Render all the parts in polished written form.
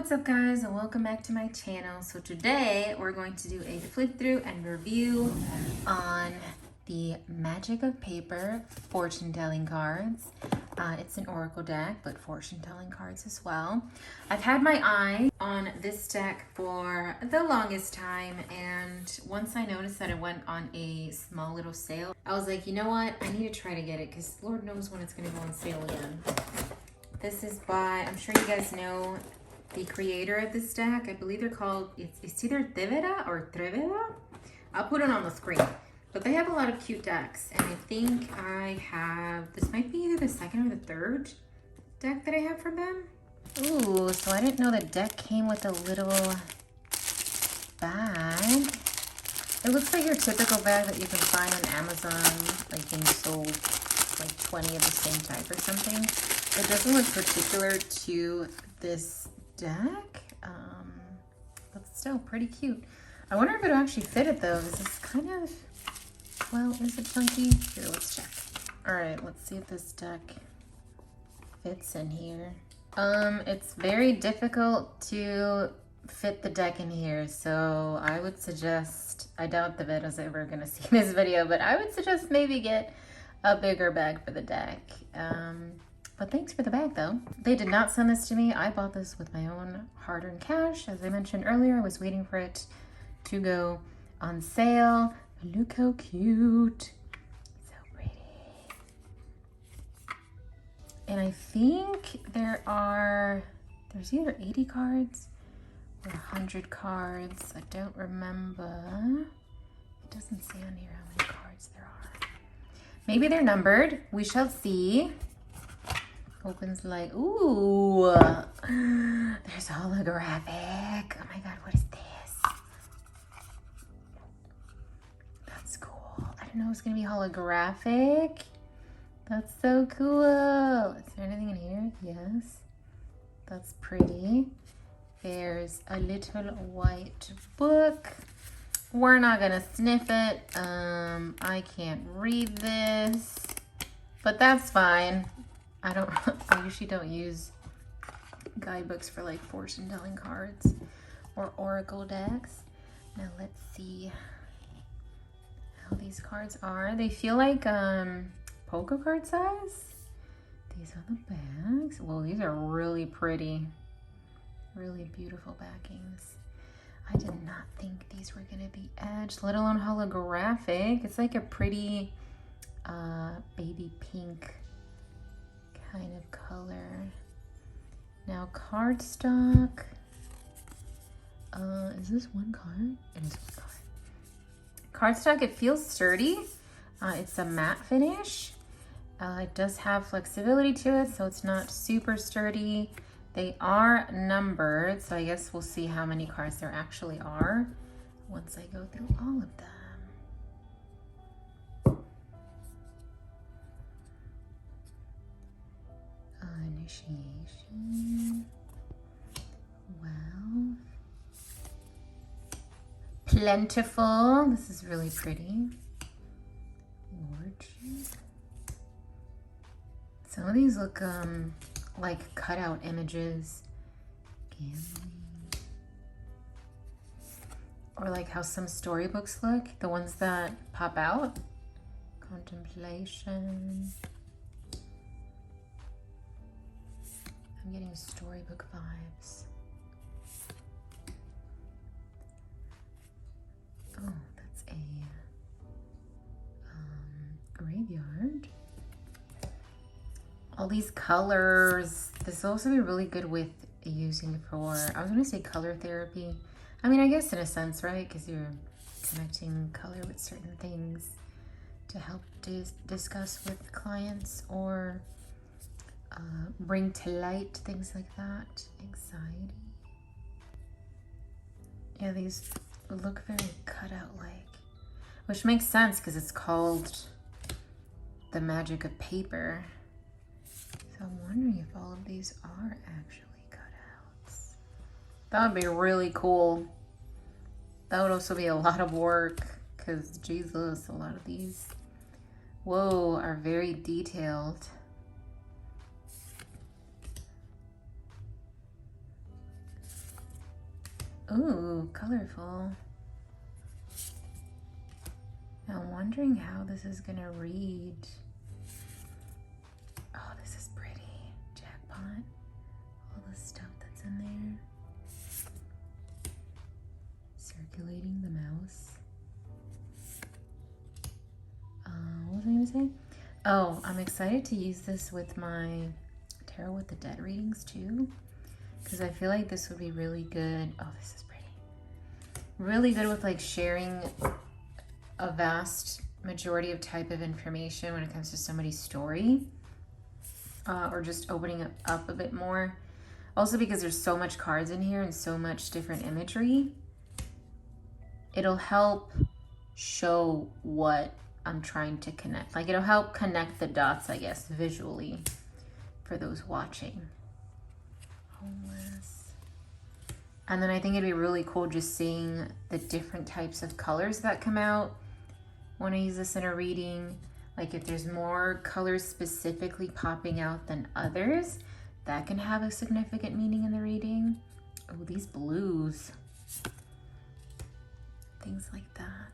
What's up guys, and welcome back to my channel. So today we're going to do a flip through and review on the Magic of Paper fortune telling cards. It's an oracle deck, but fortune telling cards as well. I've had my eye on this deck for the longest time, and once I noticed that it went on a small little sale, I was like, you know what, I need to try to get it because Lord knows when it's going to go on sale again. This is by, I'm sure you guys know the creator of this deck. I believe they're called, it's either Tevera or Trevera. I'll put it on the screen. But they have a lot of cute decks, and I think I have, this might be either the second or the third deck that I have from them. Ooh, so I didn't know the deck came with a little bag. It looks like your typical bag that you can find on Amazon, like being sold like 20 of the same type or something. It doesn't look particular to this deck, but still pretty cute. I wonder if it'll actually fit it though. This is kind of, well, is it chunky? Here, let's check. All right, let's see if this deck fits in here. It's very difficult to fit the deck in here, so I would suggest, I doubt the vid is ever gonna see this video, but I would suggest maybe get a bigger bag for the deck. But thanks for the bag though. They did not send this to me. I bought this with my own hard-earned cash. As I mentioned earlier, I was waiting for it to go on sale. Look how cute. So pretty. And I think there's either 80 cards or 100 cards. I don't remember. It doesn't say on here how many cards there are. Maybe they're numbered. We shall see. Opens like, ooh, there's holographic. Oh my God, what is this? That's cool. I didn't know it was gonna be holographic. That's so cool. Is there anything in here? Yes. That's pretty. There's a little white book. We're not gonna sniff it. I can't read this, but that's fine. I usually don't use guidebooks for like fortune telling cards or oracle decks. Now let's see how these cards are. They feel like poker card size. These are the bags. Well, these are really pretty. Really beautiful backings. I did not think these were gonna be edged, let alone holographic. It's like a pretty baby pink kind of color. Now cardstock. Is this one card? It is one card. Cardstock, it feels sturdy. It's a matte finish. It does have flexibility to it, so it's not super sturdy. They are numbered, so I guess we'll see how many cards there actually are once I go through all of them. Initiation. Well, plentiful. This is really pretty. Lordship. Some of these look like cutout images. Gambling. Or like how some storybooks look, the ones that pop out. Contemplation. I'm getting storybook vibes. Oh, that's a graveyard. All these colors. This will also be really good with using for, I was gonna say color therapy. I mean, I guess in a sense, right? Because you're connecting color with certain things to help discuss with clients or bring to light things like that. Anxiety. Yeah, these look very cut out like, which makes sense because it's called the Magic of Paper. So I'm wondering if all of these are actually cutouts. That would be really cool. That would also be a lot of work because Jesus, a lot of these, whoa, are very detailed. Ooh, colorful. Now I'm wondering how this is gonna read. Oh, this is pretty. Jackpot. All the stuff that's in there. Circulating the mouse. What was I gonna say? Oh, I'm excited to use this with my Tarot with the Dead readings too, because I feel like this would be really good. Oh, this is pretty. Really good with like sharing a vast majority of type of information when it comes to somebody's story, or just opening it up a bit more. Also because there's so much cards in here and so much different imagery, it'll help show what I'm trying to connect. Like it'll help connect the dots, I guess, visually for those watching. Homeless. And then I think it'd be really cool just seeing the different types of colors that come out when I use this in a reading. Like if there's more colors specifically popping out than others, that can have a significant meaning in the reading. Oh, these blues. Things like that.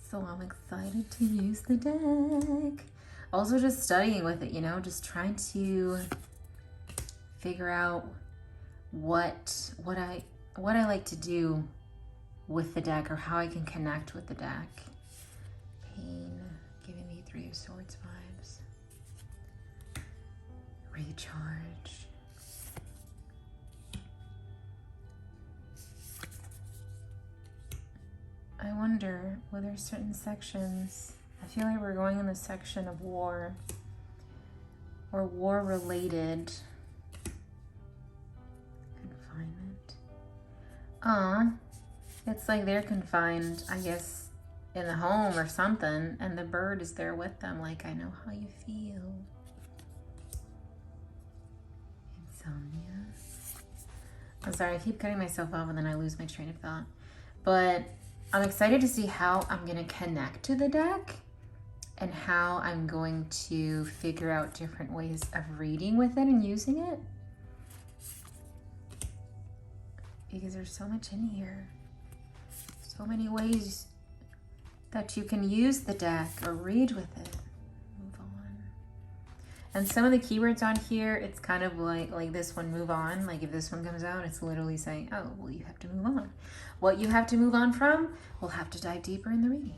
So I'm excited to use the deck. Also just studying with it, you know, just trying to figure out what I like to do with the deck, or how I can connect with the deck. Pain, giving me 3 of Swords vibes. Recharge. I wonder, were there certain sections? I feel like we're going in the section of war, or war related. Confinement. It's like they're confined, I guess, in the home or something, and the bird is there with them. Like, I know how you feel. Insomnia. I'm sorry, I keep cutting myself off and then I lose my train of thought. But I'm excited to see how I'm gonna connect to the deck and how I'm going to figure out different ways of reading with it and using it. Because there's so much in here. So many ways that you can use the deck or read with it. Move on. And some of the keywords on here, it's kind of like this one, move on. Like if this one comes out, it's literally saying, oh, well, you have to move on. What you have to move on from, we'll have to dive deeper in the reading.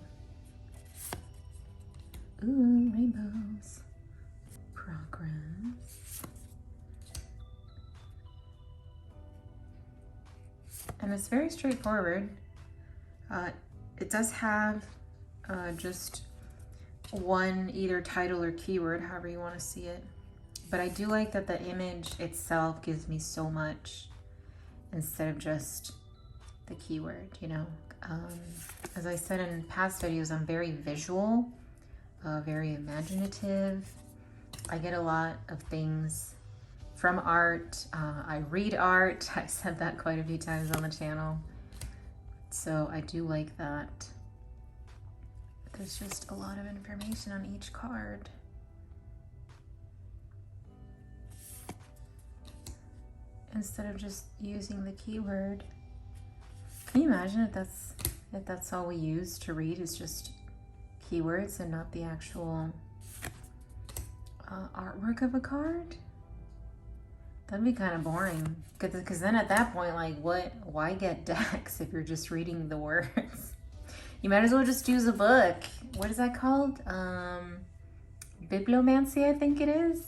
Ooh, rainbows. Progress. And it's very straightforward. It does have just one either title or keyword, however you want to see it. But I do like that the image itself gives me so much instead of just the keyword, you know. As I said in past videos, I'm very visual, very imaginative. I get a lot of things from art. I read art. I've said that quite a few times on the channel. So I do like that. There's just a lot of information on each card. Instead of just using the keyword. Can you imagine if that's all we use to read is just keywords and not the actual artwork of a card? That'd be kind of boring. Because then at that point, like, why get decks if you're just reading the words? You might as well just use a book. What is that called? Bibliomancy, I think it is.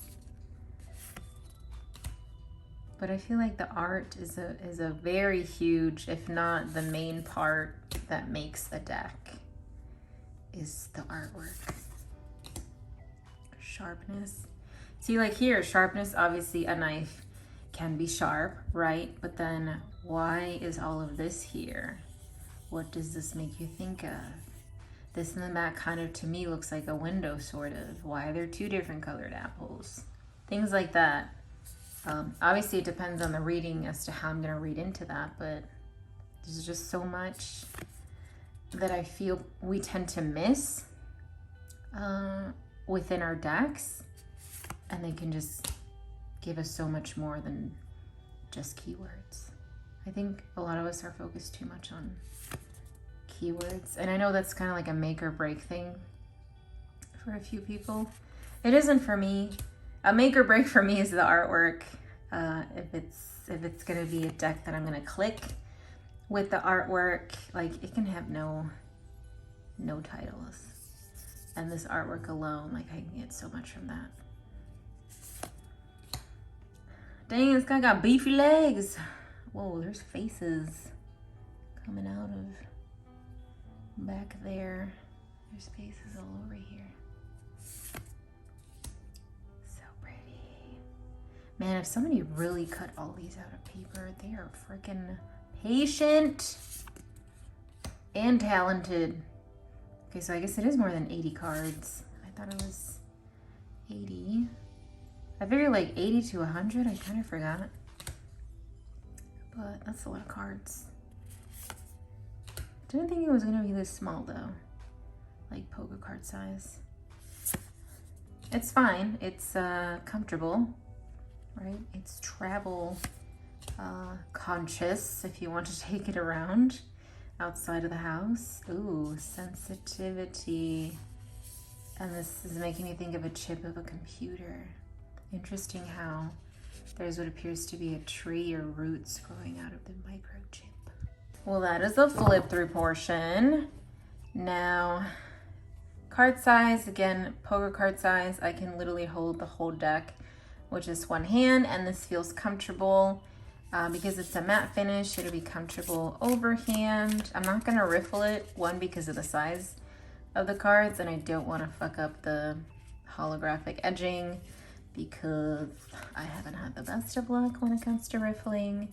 But I feel like the art is a very huge, if not the main part that makes a deck, is the artwork. Sharpness. See, like here, sharpness, obviously a knife can be sharp, right? But then why is all of this here? What does this make you think of? This and then that kind of, to me, looks like a window, sort of. Why are there 2 different colored apples? Things like that. Obviously, it depends on the reading as to how I'm going to read into that, but there's just so much that I feel we tend to miss within our decks, and they can just give us so much more than just keywords. I think a lot of us are focused too much on keywords. And I know that's kind of like a make or break thing for a few people. It isn't for me. A make or break for me is the artwork. If it's gonna be a deck that I'm gonna click with the artwork, like it can have no titles. And this artwork alone, like I can get so much from that. Dang, this guy got beefy legs. Whoa, there's faces coming out of back there. There's faces all over here. So pretty. Man, if somebody really cut all these out of paper, they are freaking patient and talented. Okay, so I guess it is more than 80 cards. I thought it was 80. I figured like 80 to 100, I kind of forgot. But that's a lot of cards. Didn't think it was gonna be this small though. Like poker card size. It's fine, it's comfortable, right? It's travel conscious if you want to take it around outside of the house. Ooh, sensitivity. And this is making me think of a chip of a computer. Interesting how there's what appears to be a tree or roots growing out of the microchip. Well, that is the flip through portion. Now, card size, again, poker card size, I can literally hold the whole deck with just one hand, and this feels comfortable. Because it's a matte finish, it'll be comfortable overhand. I'm not gonna riffle it, one, because of the size of the cards, and I don't wanna fuck up the holographic edging because I haven't had the best of luck when it comes to riffling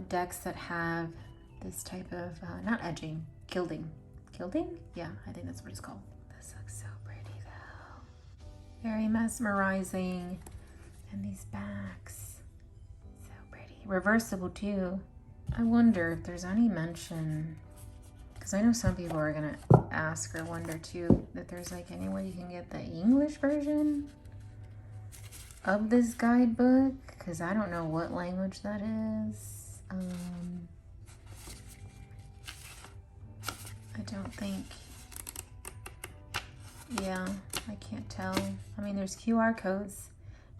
decks that have this type of, not edging, gilding. Gilding? Yeah, I think that's what it's called. This looks so pretty though. Very mesmerizing. And these backs, so pretty. Reversible too. I wonder if there's any mention, because I know some people are gonna ask or wonder too, that there's like any way you can get the English version of this guidebook, because I don't know what language that is. I don't think, yeah, I can't tell. I mean, there's QR codes.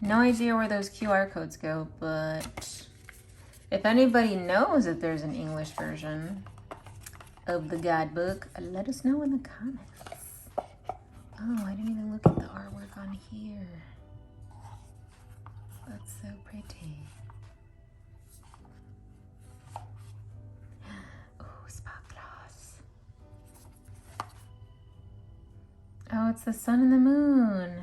No idea where those QR codes go, but if anybody knows that there's an English version of the guidebook, let us know in the comments. Oh, I didn't even look at the artwork on here. That's so pretty. Oh, spot gloss. Oh, it's the sun and the moon.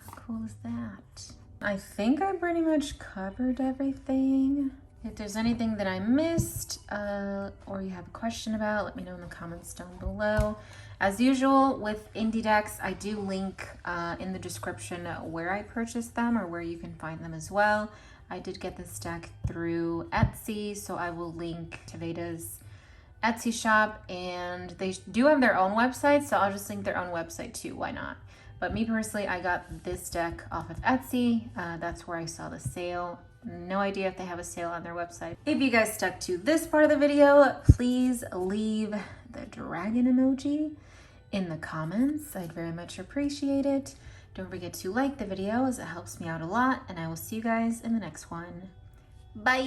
How cool is that? I think I pretty much covered everything. If there's anything that I missed or you have a question about, let me know in the comments down below. As usual with indie decks, I do link in the description where I purchased them or where you can find them as well. I did get this deck through Etsy, so I will link to Veda's Etsy shop, and they do have their own website, so I'll just link their own website too, why not? But me personally, I got this deck off of Etsy. That's where I saw the sale. No idea if they have a sale on their website. If you guys stuck to this part of the video, please leave the dragon emoji in the comments. I'd very much appreciate it. Don't forget to like the video as it helps me out a lot, and I will see you guys in the next one. Bye!